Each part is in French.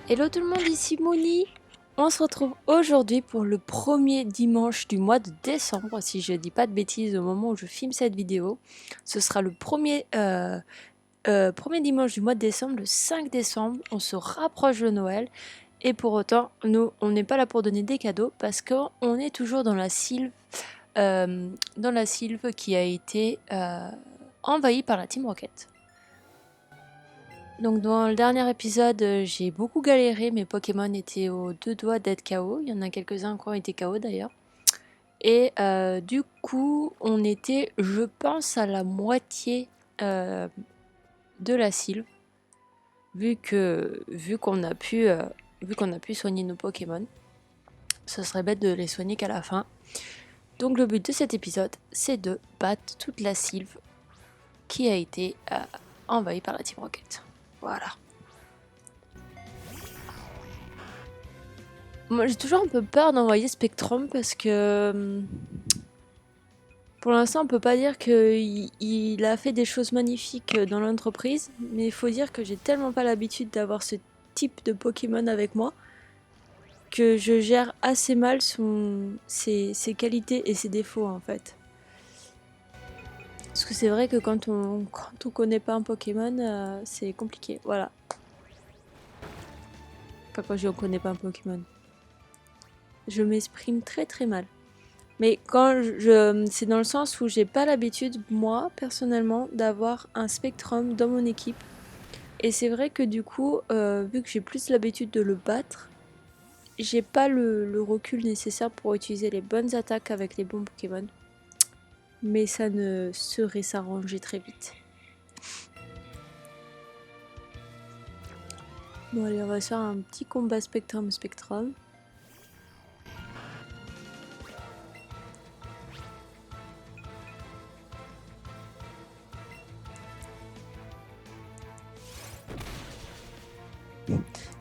Hello tout le monde, ici Mouni. On se retrouve aujourd'hui pour le premier dimanche du mois de décembre, si je dis pas de bêtises au moment où je filme cette vidéo. Ce sera le premier dimanche du mois de décembre, le 5 décembre. On se rapproche de Noël et pour autant, nous, on n'est pas là pour donner des cadeaux parce qu'on est toujours dans la sylve qui a été envahie par la Team Rocket. Donc dans le dernier épisode, j'ai beaucoup galéré, mes Pokémon étaient aux deux doigts d'être KO. Il y en a quelques-uns qui ont été KO d'ailleurs. Et du coup, on était, je pense, à la moitié de la sylve, vu qu'on a pu soigner nos Pokémon. Ce serait bête de les soigner qu'à la fin. Donc le but de cet épisode, c'est de battre toute la sylve qui a été envahie par la Team Rocket. Voilà. Moi, j'ai toujours un peu peur d'envoyer Spectrum parce que pour l'instant, on peut pas dire qu'il a fait des choses magnifiques dans l'entreprise, mais il faut dire que j'ai tellement pas l'habitude d'avoir ce type de Pokémon avec moi que je gère assez mal ses qualités et ses défauts en fait. Parce que c'est vrai que quand on connaît pas un Pokémon, c'est compliqué. Voilà. Enfin, quand je connais pas un Pokémon. Je m'exprime très très mal. Mais c'est dans le sens où j'ai pas l'habitude, moi, personnellement, d'avoir un Spectrum dans mon équipe. Et c'est vrai que du coup, vu que j'ai plus l'habitude de le battre, j'ai pas le recul nécessaire pour utiliser les bonnes attaques avec les bons Pokémon. Mais ça ne saurait s'arranger très vite. Bon allez, on va se faire un petit combat Spectrum.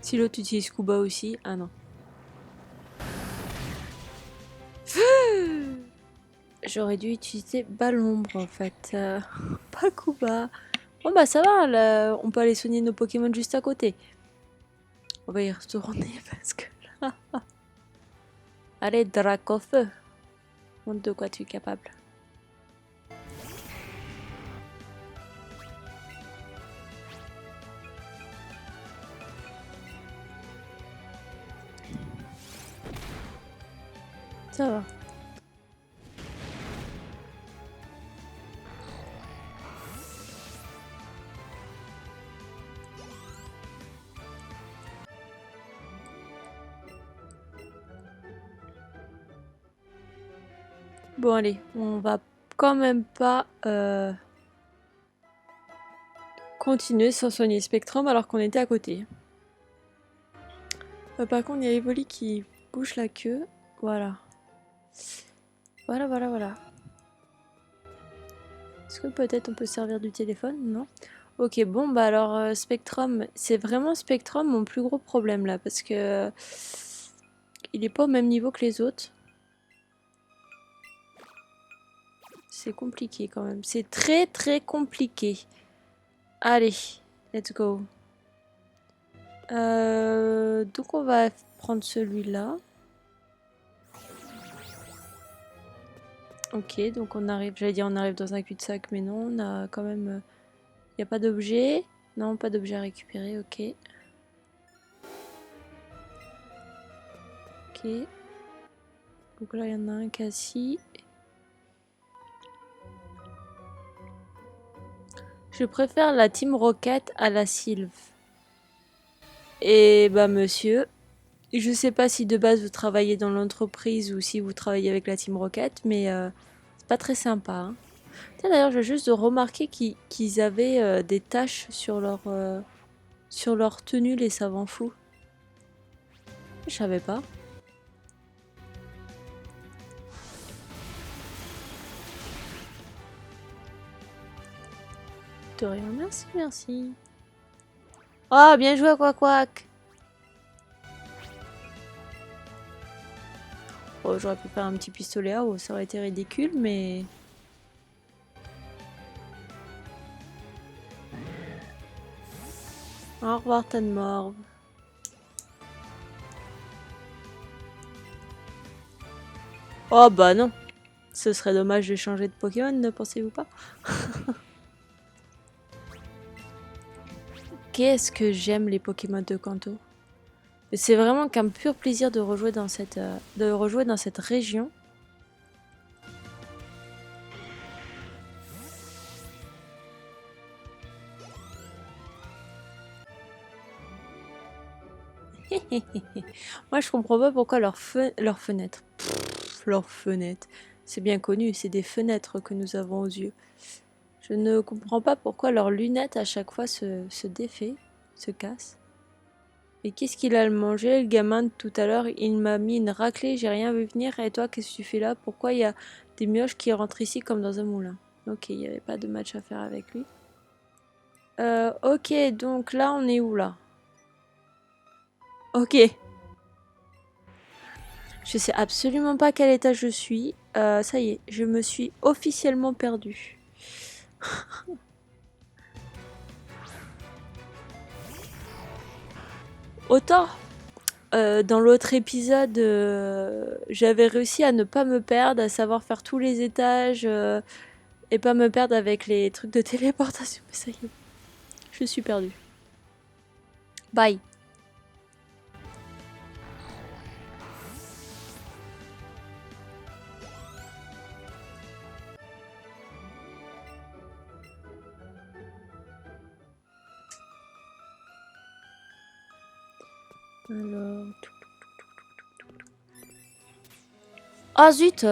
Si l'autre utilise Kuba aussi, ah non. J'aurais dû utiliser Balombre en fait, pas Kuba. Bon bah ça va, là, on peut aller soigner nos Pokémon juste à côté. On va y retourner parce que là... Allez, Dracofeu, montre de quoi tu es capable. Ça va. Bon allez, on va quand même pas continuer sans soigner Spectrum alors qu'on était à côté. Par contre, il y a Evoli qui bouge la queue. Voilà. Voilà. Est-ce que peut-être on peut servir du téléphone? Non. Ok, bon, bah alors Spectrum, c'est vraiment Spectrum mon plus gros problème là, parce que il est pas au même niveau que les autres. C'est compliqué quand même. C'est très très compliqué. Allez, let's go. Donc on va prendre celui-là. Ok, donc on arrive, j'allais dire on arrive dans un cul-de-sac, mais non, on a quand même... Il n'y a pas d'objet. Non, pas d'objet à récupérer, ok. Ok. Donc là, il y en a un cassé. Je préfère la Team Rocket à la Sylve. Et bah monsieur, je sais pas si de base vous travaillez dans l'entreprise ou si vous travaillez avec la Team Rocket, mais c'est pas très sympa. Hein. D'ailleurs, je viens juste de remarquer qu'ils avaient des taches sur leur tenue, les savants fous. Je savais pas. De rien, merci. Oh, bien joué, Quack. Oh, j'aurais pu faire un petit pistolet à eau, ça aurait été ridicule, mais... Au revoir, Tanmorve. Oh bah non. Ce serait dommage de changer de Pokémon, ne pensez-vous pas? Qu'est-ce que j'aime les Pokémon de Kanto. C'est vraiment qu'un pur plaisir de rejouer dans cette région. Moi je comprends pas pourquoi leurs fenêtres. Leurs fenêtres. C'est bien connu, c'est des fenêtres que nous avons aux yeux. Je ne comprends pas pourquoi leurs lunettes à chaque fois se défait, se cassent. Et qu'est-ce qu'il a mangé, le gamin de tout à l'heure? Il m'a mis une raclée, j'ai rien vu venir. Et toi, qu'est-ce que tu fais là? Pourquoi il y a des mioches qui rentrent ici comme dans un moulin? Ok, il n'y avait pas de match à faire avec lui. Ok, donc là, on est où là? Ok. Je sais absolument pas à quel étage je suis. Ça y est, je me suis officiellement perdue. Autant dans l'autre épisode, j'avais réussi à ne pas me perdre, à savoir faire tous les étages et pas me perdre avec les trucs de téléportation. Mais ça y est, je suis perdue. Bye. Alors... Ah zut!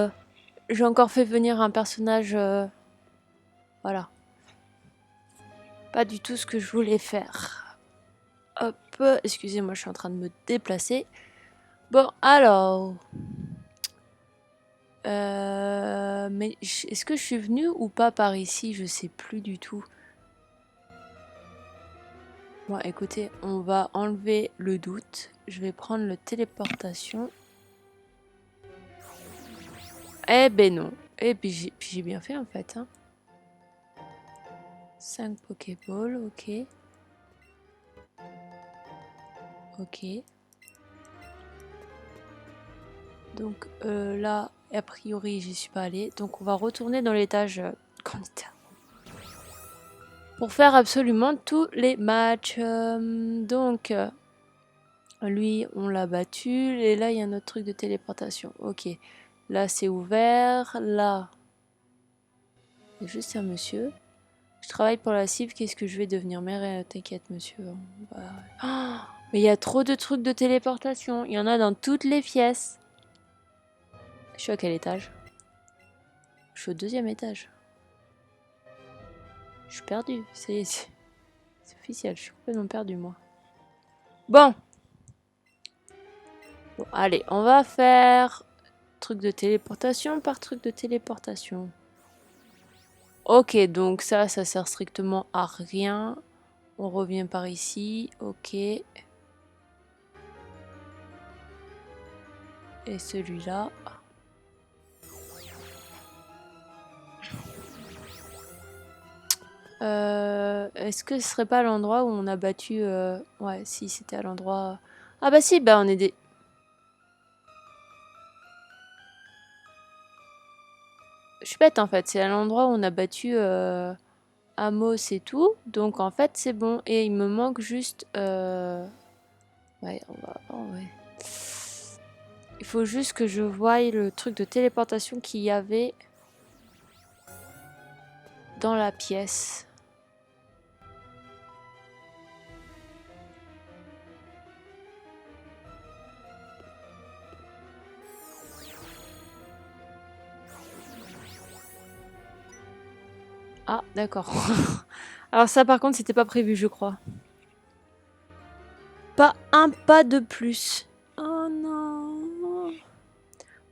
J'ai encore fait venir un personnage... Voilà. Pas du tout ce que je voulais faire. Hop, excusez-moi, je suis en train de me déplacer. Bon, alors... mais est-ce que je suis venue ou pas par ici? Je sais plus du tout. Bon, écoutez, on va enlever le doute. Je vais prendre le téléportation. Eh ben non. Et puis j'ai bien fait en fait. Hein. 5 Pokéballs, ok. Ok. Donc là, a priori, j'y suis pas allée. Donc on va retourner dans l'étage candidat. Pour faire absolument tous les matchs. Donc, lui, on l'a battu. Et là, il y a un autre truc de téléportation. Ok. Là, c'est ouvert. Là, il y a juste un monsieur. Je travaille pour la cible, qu'est-ce que je vais devenir? Mais t'inquiète, monsieur. Oh, mais il y a trop de trucs de téléportation. Il y en a dans toutes les pièces. Je suis à quel étage? Je suis au 2e étage. Je suis perdue. C'est officiel, je suis complètement perdue, moi. Bon. Bon, allez, on va faire truc de téléportation par truc de téléportation. Ok, donc ça sert strictement à rien. On revient par ici, ok. Et celui-là. Est-ce que ce serait pas l'endroit où on a battu... Ouais, si, c'était à l'endroit... Ah bah si, bah on est des... Je suis bête en fait, c'est à l'endroit où on a battu Amos et tout. Donc en fait, c'est bon. Et il me manque juste... Ouais, on va... Oh, ouais. Il faut juste que je voie le truc de téléportation qu'il y avait dans la pièce. Ah, d'accord. Alors ça, par contre, c'était pas prévu, je crois. Pas un pas de plus. Oh non.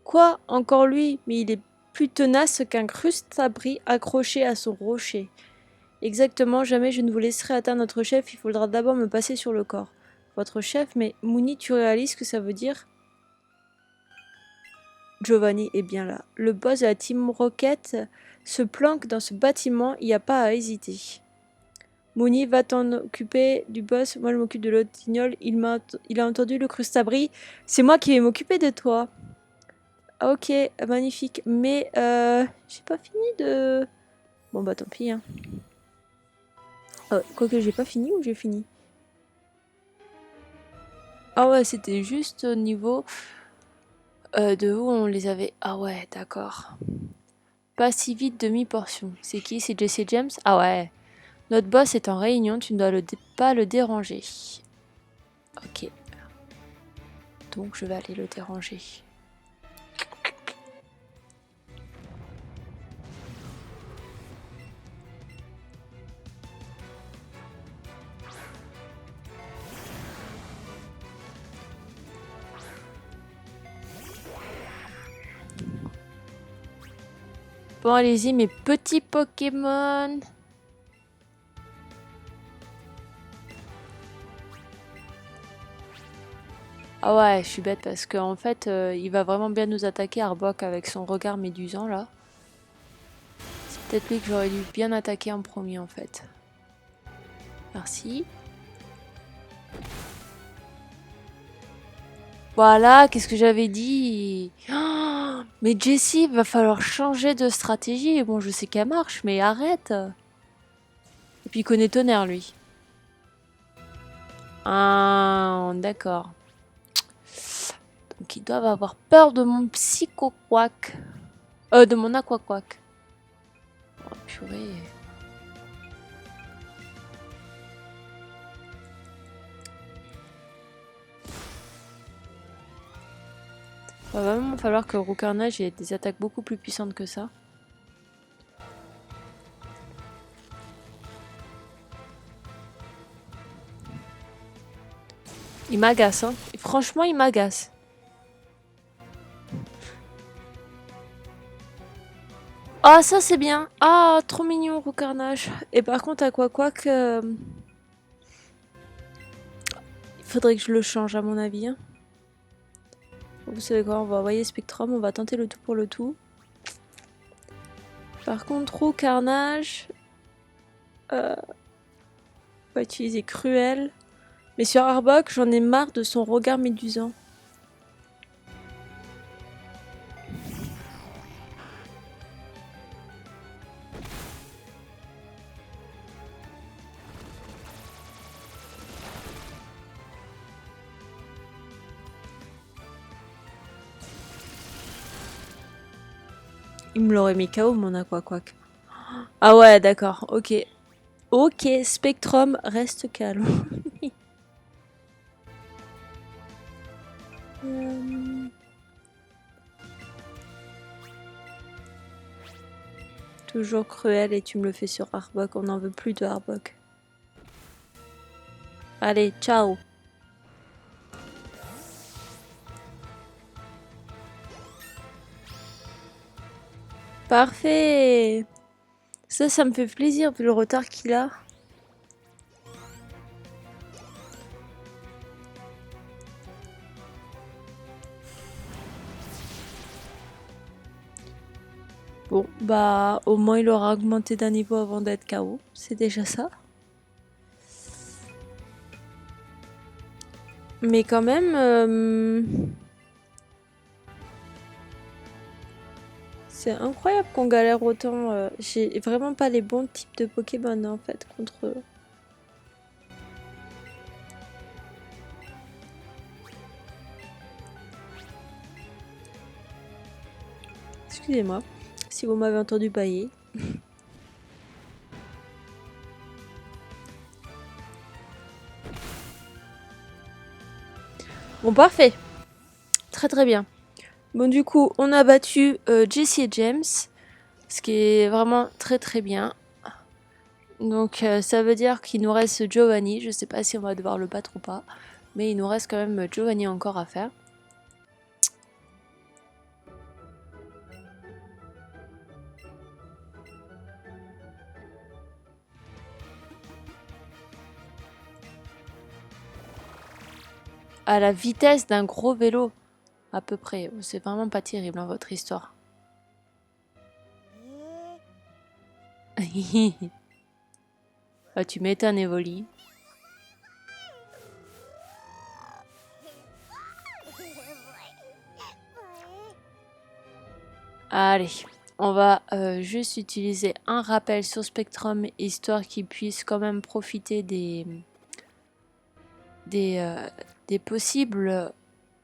Quoi? Encore lui? Mais il est plus tenace qu'un crustabri accroché à son rocher. Exactement, jamais je ne vous laisserai atteindre notre chef, il faudra d'abord me passer sur le corps. Votre chef? Mais Mouni, tu réalises ce que ça veut dire? Giovanni est bien là. Le boss de la Team Rocket se planque dans ce bâtiment, il n'y a pas à hésiter. Mouni, va t'en occuper du boss, moi je m'occupe de l'autre guignol, il a entendu le crustabri, c'est moi qui vais m'occuper de toi. Ok, magnifique. Mais j'ai pas fini de... Bon bah tant pis. Hein. Quoique j'ai pas fini ou j'ai fini? Ah ouais, c'était juste au niveau de où on les avait... Ah ouais, d'accord. Pas si vite, demi-portion. C'est qui? C'est Jesse James? Ah ouais. Notre boss est en réunion, tu ne dois pas le déranger. Ok. Donc je vais aller le déranger. Bon, allez-y, mes petits Pokémon. Ah ouais, je suis bête parce qu'en fait, il va vraiment bien nous attaquer, Arbok, avec son regard médusant, là. C'est peut-être lui que j'aurais dû bien attaquer en premier, en fait. Merci. Voilà, qu'est-ce que j'avais dit? Oh, mais Jessie, va falloir changer de stratégie. Bon, je sais qu'elle marche, mais arrête. Et puis il connaît Tonnerre, lui. Ah, d'accord. Donc ils doivent avoir peur de mon psycho-quack. De mon aqua-quack. Oh, purée. Va vraiment falloir que Roucarnage ait des attaques beaucoup plus puissantes que ça. Il m'agace, hein. Franchement, il m'agace. Ah, ça c'est bien. Ah, trop mignon, Roucarnage. Et par contre, Aquaquack, il faudrait que je le change à mon avis. Hein. Vous savez quoi, on va envoyer Spectrum, on va tenter le tout pour le tout. Par contre, Roucarnage, on va utiliser Cruel. Mais sur Arbok, j'en ai marre de son regard médusant. Il me l'aurait mis KO, mon Aquaquack. Ah ouais, d'accord, ok. Ok, Spectrum, reste calme. Toujours cruel et tu me le fais sur Arbok, on n'en veut plus de Arbok. Allez, ciao. Parfait. Ça me fait plaisir vu le retard qu'il a. Bon, bah au moins il aura augmenté d'un niveau avant d'être KO. C'est déjà ça. Mais quand même, c'est incroyable qu'on galère autant. J'ai vraiment pas les bons types de Pokémon en fait contre eux. Excusez-moi si vous m'avez entendu bailler. Bon, parfait. Très très bien. Bon, du coup, on a battu Jesse et James, ce qui est vraiment très très bien. Donc, ça veut dire qu'il nous reste Giovanni. Je sais pas si on va devoir le battre ou pas, mais il nous reste quand même Giovanni encore à faire. À la vitesse d'un gros vélo, à peu près. C'est vraiment pas terrible, hein, votre histoire. Ah, tu m'étonnes, Evoli. Allez, on va juste utiliser un rappel sur Spectrum, histoire qu'il puisse quand même profiter des, euh, des possibles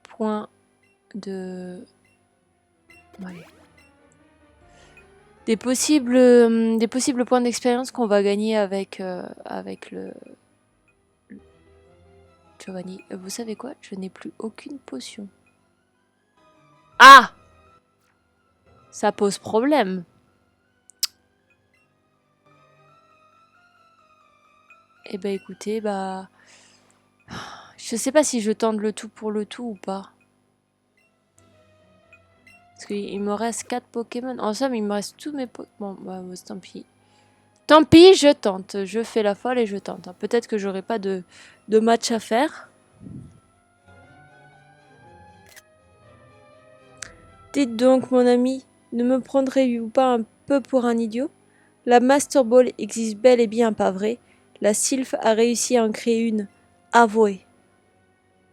points de... Allez. Des possibles points d'expérience qu'on va gagner avec le Giovanni. Vous savez quoi? Je n'ai plus aucune potion. Ah! Ça pose problème. Eh ben écoutez, bah... Je sais pas si je tente le tout pour le tout ou pas. Parce qu'il me reste 4 Pokémon. En somme, il me reste tous mes Pokémon. Bon, bah, tant pis. Tant pis, je tente. Je fais la folle et je tente. Peut-être que j'aurai pas de match à faire. Dites donc, mon ami, ne me prendrez-vous pas un peu pour un idiot? La Master Ball existe bel et bien, pas vrai? La Sylph a réussi à en créer une. Avouez.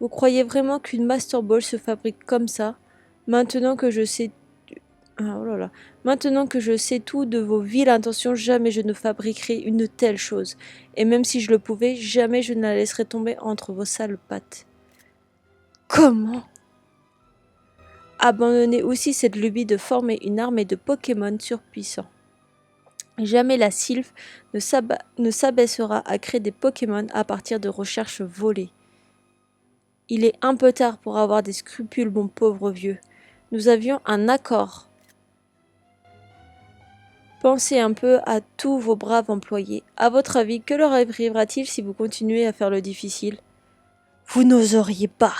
Vous croyez vraiment qu'une Master Ball se fabrique comme ça? Maintenant que je sais... Ah, oh là là. Maintenant que je sais tout de vos viles intentions, jamais je ne fabriquerai une telle chose. Et même si je le pouvais, jamais je ne la laisserai tomber entre vos sales pattes. Comment? Abandonnez aussi cette lubie de former une armée de Pokémon surpuissants. Jamais la Sylph ne s'abaissera à créer des Pokémon à partir de recherches volées. Il est un peu tard pour avoir des scrupules, mon pauvre vieux. Nous avions un accord. Pensez un peu à tous vos braves employés. À votre avis, que leur arrivera-t-il si vous continuez à faire le difficile? Vous n'oseriez pas.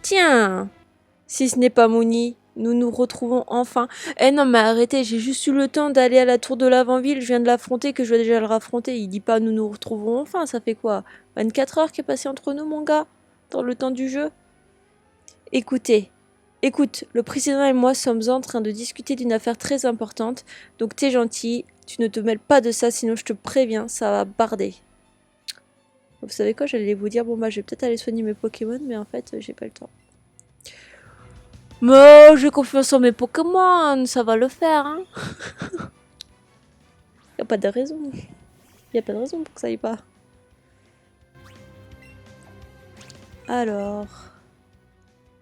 Tiens, si ce n'est pas Mouni, nous nous retrouvons enfin. Eh non mais arrêtez, j'ai juste eu le temps d'aller à la tour de l'avant-ville, je viens de l'affronter, que je vais déjà le raffronter. Il dit pas nous nous retrouvons enfin, ça fait quoi? 24 heures qui est passé entre nous mon gars? Dans le temps du jeu? Écoute, le président et moi sommes en train de discuter d'une affaire très importante, donc t'es gentil, tu ne te mêles pas de ça, sinon je te préviens, ça va barder. Vous savez quoi, j'allais vous dire, bon bah je vais peut-être aller soigner mes Pokémon, mais en fait j'ai pas le temps. Mais j'ai confiance en mes Pokémon, ça va le faire, hein. Y a pas de raison. Y a pas de raison pour que ça aille pas. Alors...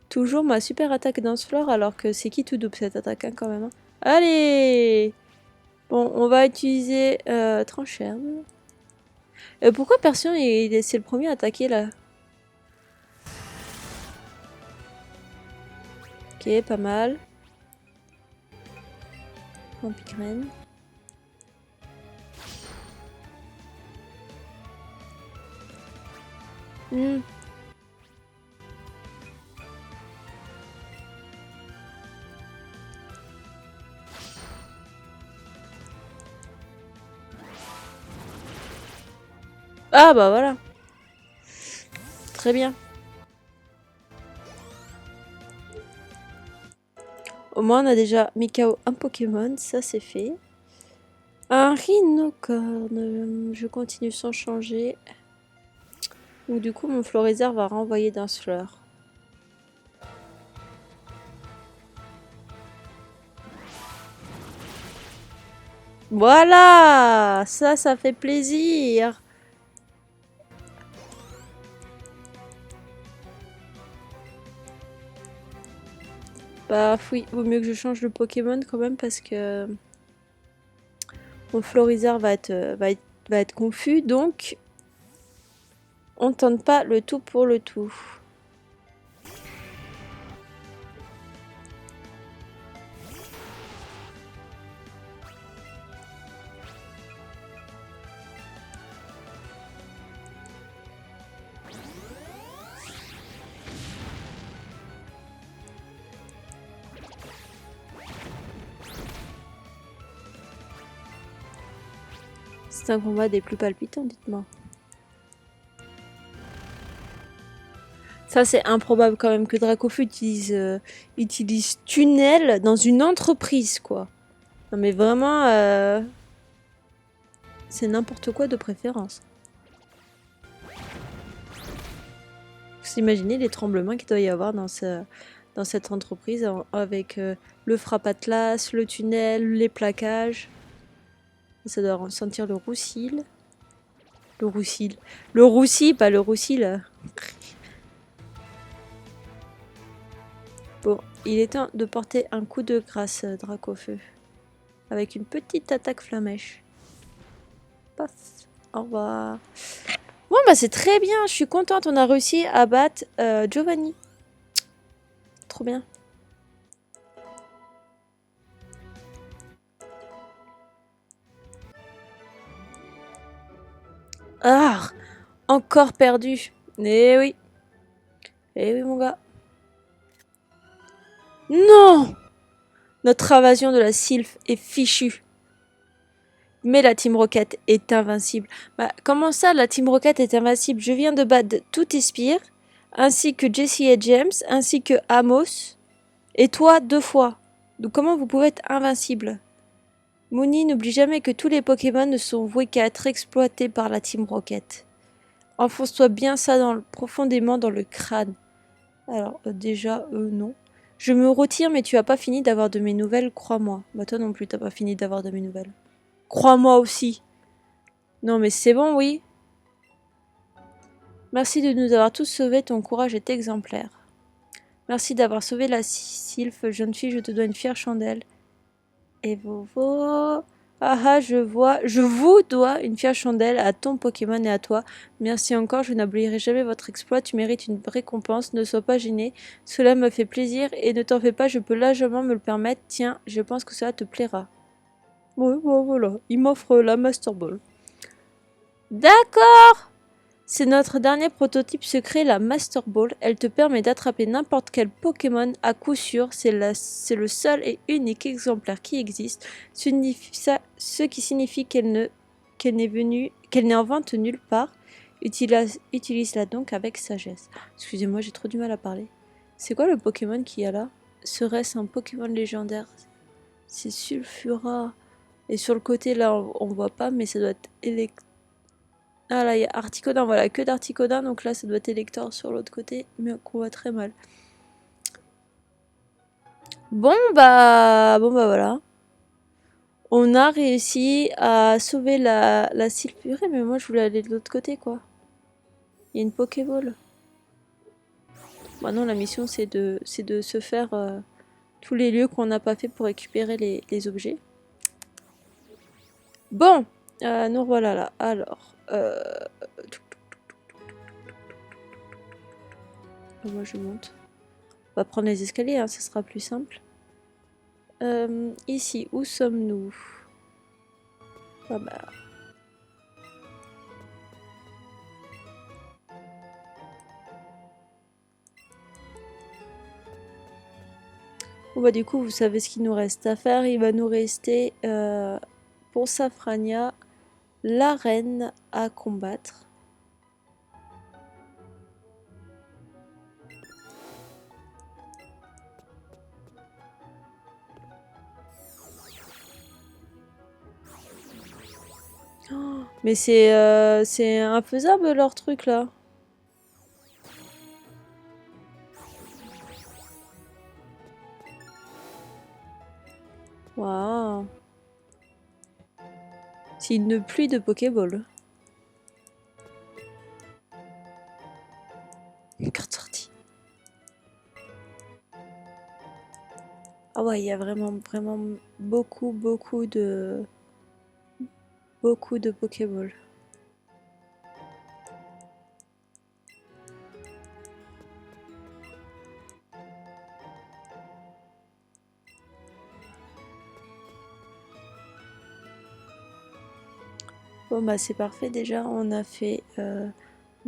Toujours ma super attaque Danseflore, alors que c'est qui tout double cette attaque, hein, quand même. Hein. Allez! Bon, on va utiliser Trancherme. Pourquoi Persion, c'est le premier à attaquer, là? Ok, pas mal. Vampirène. Ah bah voilà. Très bien. Au moins on a déjà mis KO un Pokémon, ça c'est fait. Un Rhinocorne, je continue sans changer. Donc du coup mon Florizard va renvoyer Dansefleur. Voilà, ça fait plaisir. Bah oui, vaut mieux que je change de Pokémon quand même parce que mon Florizard va être confus, donc on tente pas le tout pour le tout. C'est un combat des plus palpitants, dites-moi. Ça, c'est improbable quand même que Dracofeu utilise Tunnel dans une entreprise, quoi. Non mais vraiment, c'est n'importe quoi de préférence. Vous imaginez les tremblements qu'il doit y avoir dans dans cette entreprise avec le frappe atlas, le tunnel, les plaquages. Ça doit sentir le roussil. Le roussil. Le roussi, pas le roussil. Bon, il est temps de porter un coup de grâce, Dracofeu. Avec une petite attaque flamèche. Paf. Au revoir. Bon, bah c'est très bien. Je suis contente. On a réussi à battre Giovanni. Trop bien. Ah, encore perdu. Eh oui. Eh oui, mon gars. Non! Notre invasion de la Sylph est fichue. Mais la Team Rocket est invincible. Bah, comment ça, la Team Rocket est invincible? Je viens de battre tout Spire, ainsi que Jessie et James, ainsi que Amos, et toi 2 fois. Donc comment vous pouvez être invincible? Mooney n'oublie jamais que tous les Pokémon ne sont voués qu'à être exploités par la Team Rocket. Enfonce-toi bien ça profondément dans le crâne. Alors, déjà, non. Je me retire, mais tu as pas fini d'avoir de mes nouvelles, crois-moi. Bah toi non plus, t'as pas fini d'avoir de mes nouvelles. Crois-moi aussi. Non mais c'est bon, oui. Merci de nous avoir tous sauvés, ton courage est exemplaire. Merci d'avoir sauvé la Sylph, jeune fille, je te dois une fière chandelle. Et Vovo... Ah ah, je vous dois une fière chandelle à ton Pokémon et à toi. Merci encore, je n'oublierai jamais votre exploit, tu mérites une récompense, ne sois pas gêné. Cela me fait plaisir et ne t'en fais pas, je peux largement me le permettre. Tiens, je pense que cela te plaira. Ouais, bon, voilà, il m'offre la Master Ball. D'accord! C'est notre dernier prototype secret, la Master Ball. Elle te permet d'attraper n'importe quel Pokémon à coup sûr. C'est le seul et unique exemplaire qui existe. Ce qui signifie qu'elle n'est en vente nulle part. Utilise-la donc avec sagesse. Excusez-moi, j'ai trop du mal à parler. C'est quoi le Pokémon qu'il y a là? Serait-ce un Pokémon légendaire? C'est Sulfura. Et sur le côté là, on voit pas, mais ça doit être Ah là, il y a Articodin, voilà, que d'Articodin, donc là ça doit être Elector sur l'autre côté, mais qu'on voit très mal. Bon bah voilà. On a réussi à sauver la Sylpurée, mais moi je voulais aller de l'autre côté quoi. Il y a une Pokéball. Bah non, la mission c'est de se faire tous les lieux qu'on n'a pas fait pour récupérer les objets. Bon, nous voilà là. Alors, moi je monte. On va prendre les escaliers, hein, ça sera plus simple. Ici, où sommes-nous? Ah bah... Bon bah du coup, vous savez ce qu'il nous reste à faire. Il va nous rester, pour Safrania, l'arène à combattre. Oh, mais c'est infaisable leur truc là. Waouh. C'est une pluie de Pokéball. Une carte sortie. Ah ouais, il y a vraiment beaucoup de Pokéball. Bon bah c'est parfait déjà, on a fait, on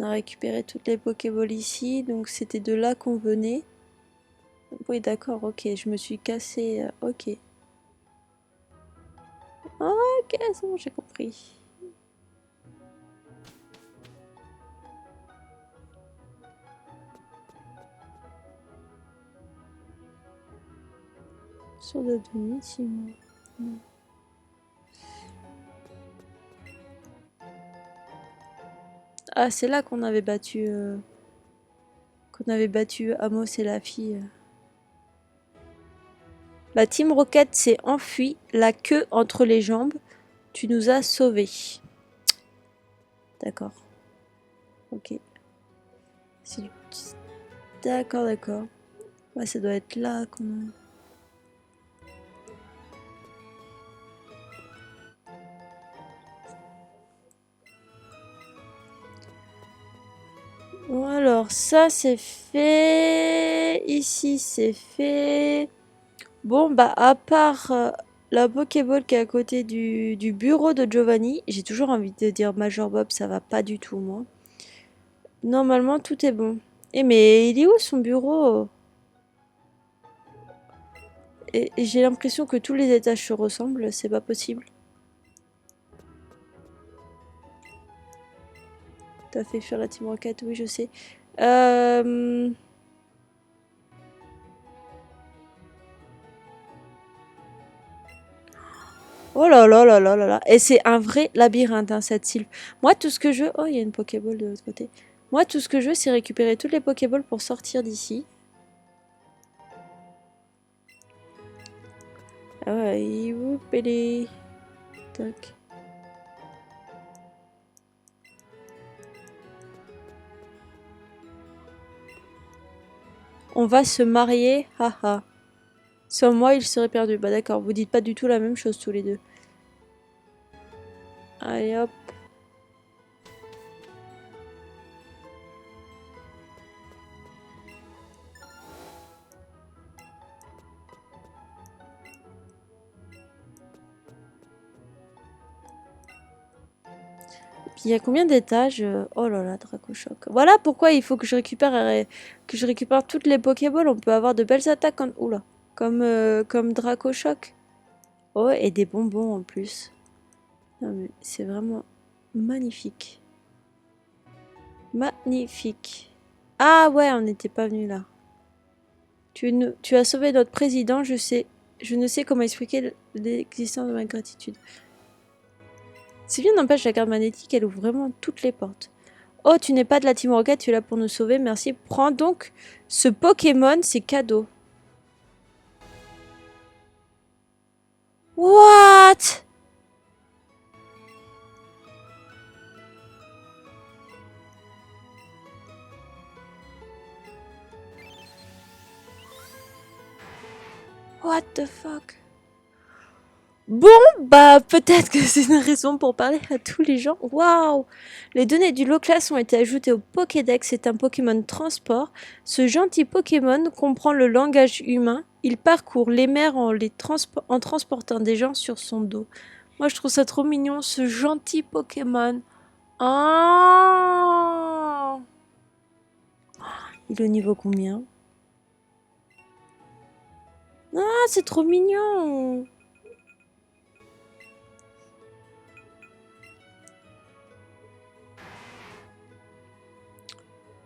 a récupéré toutes les Pokéballs ici, donc c'était de là qu'on venait. Oui d'accord, ok, je me suis cassé, ok. Ok, c'est bon, j'ai compris. Sur de demi-team. Ah, c'est là qu'on avait battu Amos et la fille. La Team Rocket s'est enfuie, la queue entre les jambes. Tu nous as sauvés. D'accord. Ok. D'accord, d'accord. Ouais, ça doit être là qu'on... Bon, alors, ça c'est fait. Ici c'est fait. Bon, bah, à part la Pokéball qui est à côté du bureau de Giovanni, j'ai toujours envie de dire Major Bob, ça va pas du tout, moi. Normalement, tout est bon. Eh, mais il est où son bureau? Et j'ai l'impression que tous les étages se ressemblent, c'est pas possible. T'as fait fuir la Team Rocket, oui, je sais. Euh... Oh là là là là là là. Et c'est un vrai labyrinthe, hein, cette Sylph. Moi, tout ce que je veux... Oh, il y a une Pokéball de l'autre côté. Moi, tout ce que je veux, c'est récupérer toutes les Pokéballs pour sortir d'ici. Ah ouais, youpéli. Tac. On va se marier, haha. Sans moi, il serait perdu. Bah d'accord, vous dites pas du tout la même chose tous les deux. Allez hop. Puis il y a combien d'étages? Oh là là, Dracochoc. Voilà pourquoi il faut que je récupère toutes les Pokéballs. On peut avoir de belles attaques oula, comme Dracochoc. Oh, et des bonbons en plus. Non mais c'est vraiment magnifique. Magnifique. Ah ouais, on n'était pas venu là. Tu as sauvé notre président, je sais. Je ne sais comment expliquer l'existence de ma gratitude. Si bien n'empêche, la carte magnétique, elle ouvre vraiment toutes les portes. Oh, tu n'es pas de la Team Rocket, tu es là pour nous sauver, merci. Prends donc ce Pokémon, c'est cadeau. What? What the fuck? Bon, bah peut-être que c'est une raison pour parler à tous les gens. Waouh! Les données du Loclas ont été ajoutées au Pokédex. C'est un Pokémon transport. Ce gentil Pokémon comprend le langage humain. Il parcourt les mers en transportant des gens sur son dos. Moi, je trouve ça trop mignon, ce gentil Pokémon. Ah! Il est au niveau combien? Ah, c'est trop mignon!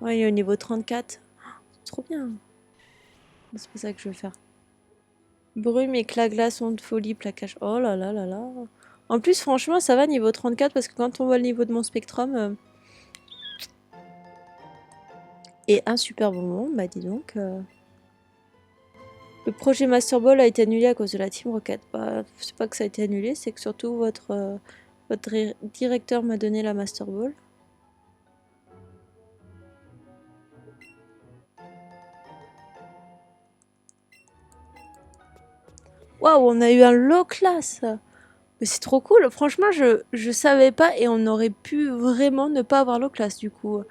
Ouais, il est au niveau 34. C'est trop bien. C'est pas ça que je veux faire. Brume, éclat, glace, onde, folie, plaquage. Oh là là là là. En plus, franchement, ça va niveau 34 parce que quand on voit le niveau de mon spectrum et un super bonbon, bah dis donc. Le projet Master Ball a été annulé à cause de la Team Rocket. Bah, c'est pas que ça a été annulé, c'est que surtout votre directeur m'a donné la Master Ball. Waouh, on a eu un low class! Mais c'est trop cool. Franchement, je savais pas et on aurait pu vraiment ne pas avoir low class du coup.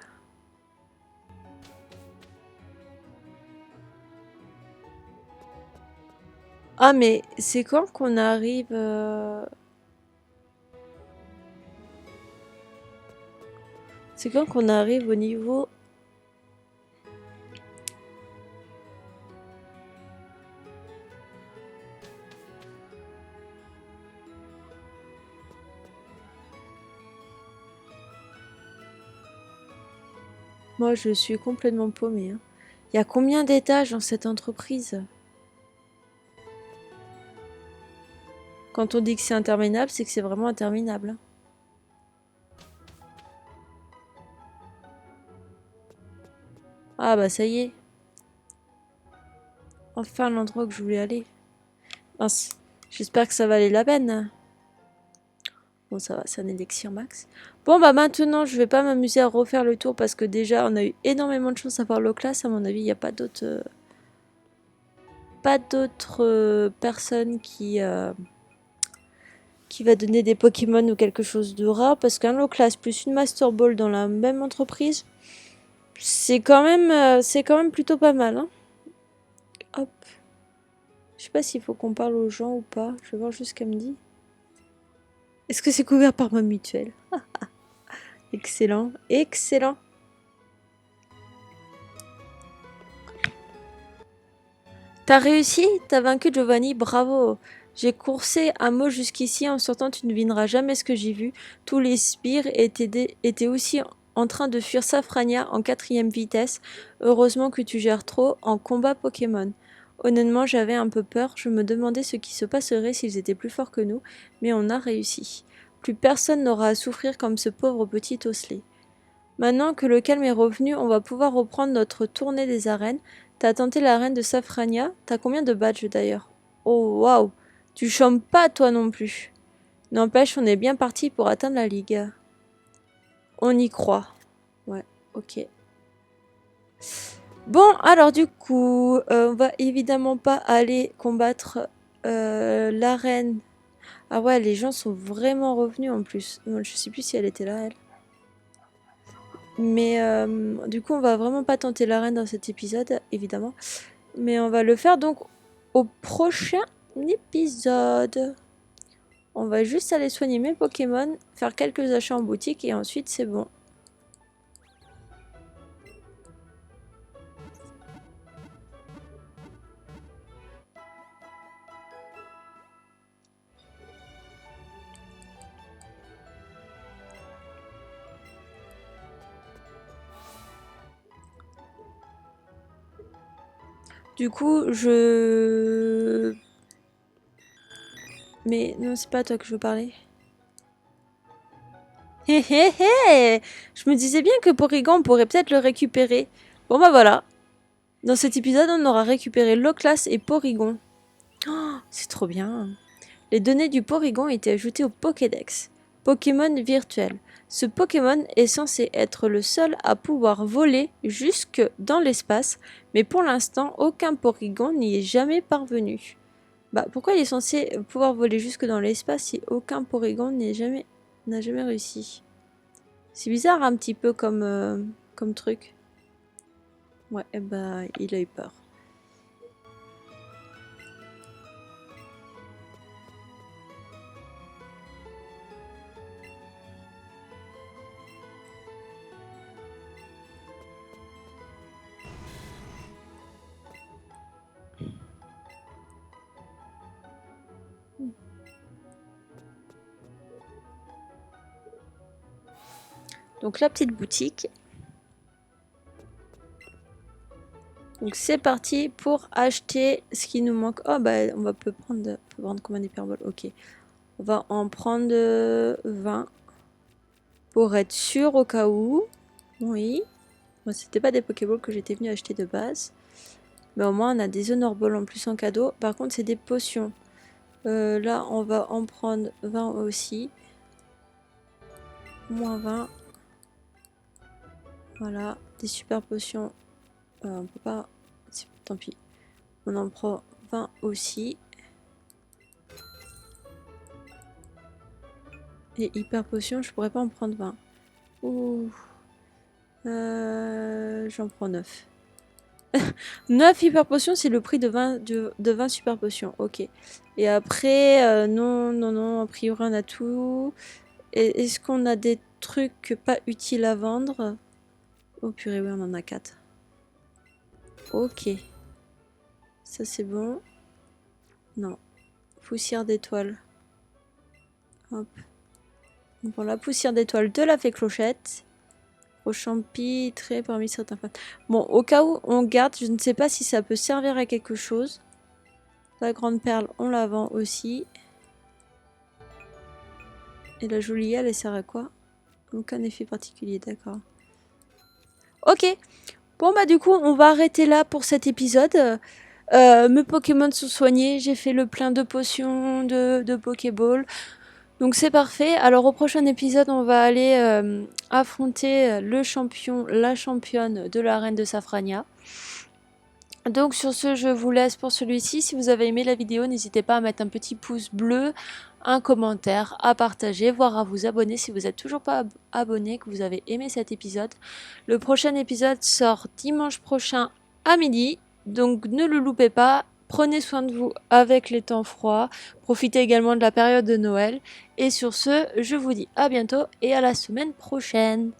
Ah, mais c'est quand qu'on arrive C'est quand qu'on arrive au niveau... Moi, je suis complètement paumée, hein. Il y a combien d'étages dans cette entreprise? Quand on dit que c'est interminable, c'est que c'est vraiment interminable, hein. Ah bah ça y est. Enfin l'endroit que je voulais aller. Mince. J'espère que ça valait la peine. Bon, ça va, c'est un élixir max. Bon, bah maintenant, je vais pas m'amuser à refaire le tour parce que déjà, on a eu énormément de chance à voir Loclas. À mon avis, il n'y a pas d'autres personnes qui va donner des Pokémon ou quelque chose de rare. Parce qu'un Loclas plus une Master Ball dans la même entreprise, c'est quand même plutôt pas mal. Hein. Hop. Je sais pas s'il faut qu'on parle aux gens ou pas. Je vais voir juste ce qu'elle me dit. Est-ce que c'est couvert par ma mutuelle? Excellent, excellent. T'as réussi? T'as vaincu Giovanni, bravo. J'ai coursé un mot jusqu'ici en sortant, tu ne devineras jamais ce que j'ai vu. Tous les sbires étaient aussi en train de fuir Safrania en 4e vitesse. Heureusement que tu gères trop en combat Pokémon. Honnêtement, j'avais un peu peur. Je me demandais ce qui se passerait s'ils étaient plus forts que nous, mais on a réussi. Plus personne n'aura à souffrir comme ce pauvre petit osselet. Maintenant que le calme est revenu, on va pouvoir reprendre notre tournée des arènes. T'as tenté l'arène de Safrania. T'as combien de badges d'ailleurs? Oh waouh! Tu chômes pas toi non plus. N'empêche, on est bien parti pour atteindre la ligue. On y croit. Ouais, ok. Bon, alors du coup, on va évidemment pas aller combattre l'arène. Ah ouais, les gens sont vraiment revenus en plus. Je sais plus si elle était là, elle. Mais du coup, on va vraiment pas tenter l'arène dans cet épisode, évidemment. Mais on va le faire donc au prochain épisode. On va juste aller soigner mes Pokémon, faire quelques achats en boutique et ensuite c'est bon. Du coup, Mais non, c'est pas à toi que je veux parler. Hé hé hé! Je me disais bien que Porygon, on pourrait peut-être le récupérer. Bon bah voilà. Dans cet épisode, on aura récupéré Loclas et Porygon. Oh, c'est trop bien. Les données du Porygon étaient ajoutées au Pokédex. Pokémon virtuel. Ce Pokémon est censé être le seul à pouvoir voler jusque dans l'espace, mais pour l'instant, aucun Porygon n'y est jamais parvenu. Bah, pourquoi il est censé pouvoir voler jusque dans l'espace si aucun Porygon n'a jamais réussi? C'est bizarre un petit peu comme truc. Ouais, et bah, il a eu peur. Donc la petite boutique. Donc c'est parti pour acheter ce qui nous manque. Oh bah on peut prendre combien d'hyperboles? Ok. On va en prendre 20 pour être sûr au cas où. Oui. Moi c'était pas des Pokéballs que j'étais venu acheter de base. Mais au moins on a des Honor Balls en plus en cadeau. Par contre c'est des potions. Là on va en prendre 20 aussi. Moins 20. Voilà. Des super potions. On peut pas... Tant pis. On en prend 20 aussi. Et hyper potion, je pourrais pas en prendre 20. Ouh. J'en prends 9. 9 hyper potions, c'est le prix de 20 super potions. Ok. Et après, non, a priori on a tout. Est-ce qu'on a des trucs pas utiles à vendre? Oh purée, oui, on en a 4. Ok. Ça c'est bon. Non. Poussière d'étoile. Hop. On prend la poussière d'étoile de la fée Clochette. Au champi, très parmi certains fans. Bon, au cas où on garde, je ne sais pas si ça peut servir à quelque chose. La grande perle, on la vend aussi. Et la jolie, elle sert à quoi? Aucun effet particulier, d'accord. Ok. Bon bah du coup, on va arrêter là pour cet épisode. Mes Pokémon sont soignés, j'ai fait le plein de potions, de Pokéball. Donc c'est parfait. Alors au prochain épisode, on va aller affronter le champion, la championne de l'arène de Safrania. Donc sur ce, je vous laisse pour celui-ci. Si vous avez aimé la vidéo, n'hésitez pas à mettre un petit pouce bleu, un commentaire, à partager, voire à vous abonner si vous n'êtes toujours pas abonné, que vous avez aimé cet épisode. Le prochain épisode sort dimanche prochain à midi, donc ne le loupez pas. Prenez soin de vous avec les temps froids. Profitez également de la période de Noël. Et sur ce, je vous dis à bientôt et à la semaine prochaine.